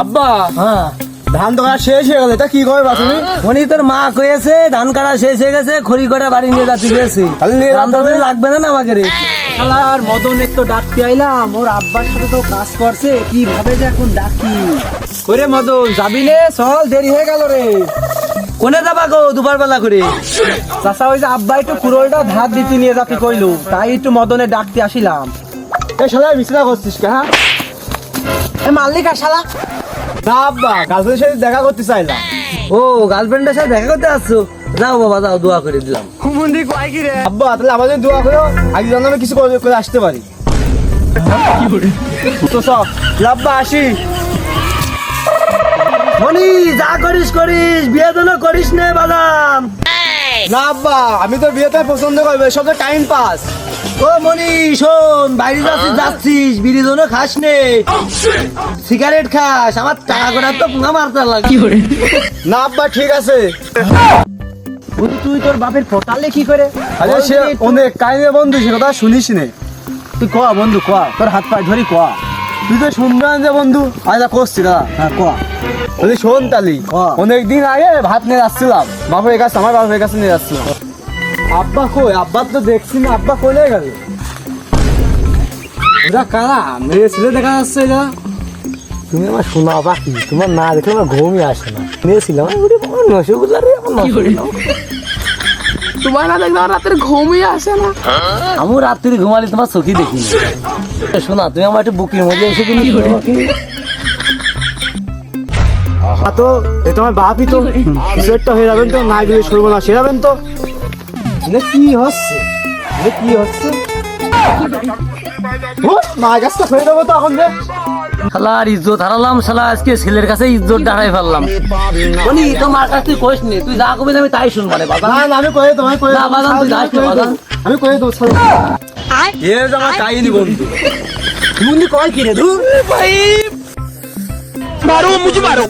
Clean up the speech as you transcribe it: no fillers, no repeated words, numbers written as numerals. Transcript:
আব্বা হ্যাঁ ধান তো কাটা শেষ হয়ে গেল, এটা কি করবা তুমি? উনি তোর মা কয়েছে ধান কাটা শেষ হয়ে গেছে, খড়ি কটা বাড়ি নিয়ে যাচ্ছি গেছি। তাহলে নিয়ে যাও তবে। লাগবে না আমাকে রে। শালার মদনের তো ডাকতে আইলাম, ওর আব্বার সাথে তো কাজ করছে, কিভাবে যে এখন ডাকি। ওরে মদন যাবি নে, চল দেরি হয়ে গেল রে। কোনে যাবা গো দুপুর বেলা করে? চাচা ওই যে আব্বা একটু কুড়োলটা ধার দিতে নিয়ে যাতে কইলো, তাই একটু মদনে ডাকতে আসিলাম। এই শালা বিছানা করছিস কে? হ্যাঁ এ মাল্লিক আর শালা না আব্বা, গার্লফ্রেন্ডের সাথে দেখা করতে চাইলাম। ও গার্লফ্রেন্ডের সাথে দেখা করতে আসছো? যাও বাবা যাও, দোয়া করে দিলাম। হুমুন্দি কয় কি রে? আব্বা তাহলে আমাদের দোয়া করো, আগে যেন আমি কিছু করে করে আসতে পারি। তো সব আব্বা আসি। মনি যা করিস করিস, বিয়ে দিনও করিস নে বাদাম। না আব্বা, আমি তো বিয়েতে পছন্দ করবো, সব তো টাইম পাস। ও মনি শোন, বাইরে যাচ্ছিস যাচ্ছিস, বিড়ি দিনও খাস নে, সিগারেট খাস, আমার টাকা করার তো পুঙ্গা মারতে লাগে। না আব্বা ঠিক আছে। তুই তোর বাপের ফোটালে কি করে? আরে সে অনেক কাহিনী বন্ধু, সে কথা শুনিস নে। তুই ক বন্ধু ক, তোর হাত পায়ে ধরি ক। তুই তো শুনবে না যে বন্ধু, আজ করছি দাদা। হ্যাঁ ক। বলি শোন তালি, হ্যাঁ। অনেকদিন আগে ভাত নিয়ে যাচ্ছিলাম বাপের কাছে, আমার বাপের কাছে নিয়ে যাচ্ছিলাম। আব্বা কই? আব্বা তো দেখছি না, আব্বা কোলে গেল? ওরা কারা? মেয়ে ছেলে দেখা যাচ্ছে এরা। তুমি আমার শোনা পাখি, তোমার না দেখলে আমার ঘুমই আসে না। নিয়েছিলাম তোমার না দেখলে আমার রাতের ঘুমই আসে না। আমি রাত্রি ঘুমালি তোমার চোখই দেখিনি। শোনা তুমি আমার একটু বুকের মধ্যে এসে কিন্তু তো এ তোমার বাপই তো কিছু একটা হয়ে যাবেন তো, না গেলে সরবো না সেরাবেন তো। এটা কি হচ্ছে? এটা কি হচ্ছে? মা গাছটা হয়ে যাবো তো এখন যে। শালার ইজ্জত হারালাম, শালা আজকে ছেলের কাছে ইজ্জত দাঁড়াই ফেললাম। মনি তোমার কাছে তুই কইস নি, তুই যা কবি আমি তাই শুনবো রে বাবা। না না আমি কয়ে তোমায় কয়ে না, বাদাম তুই যাস না, বাদাম। আমি কয়ে দেবো। এর আমার কাহিনী বন্ধু। মুন্দি কয় কি রে? ধুর मारो मुझे मारो।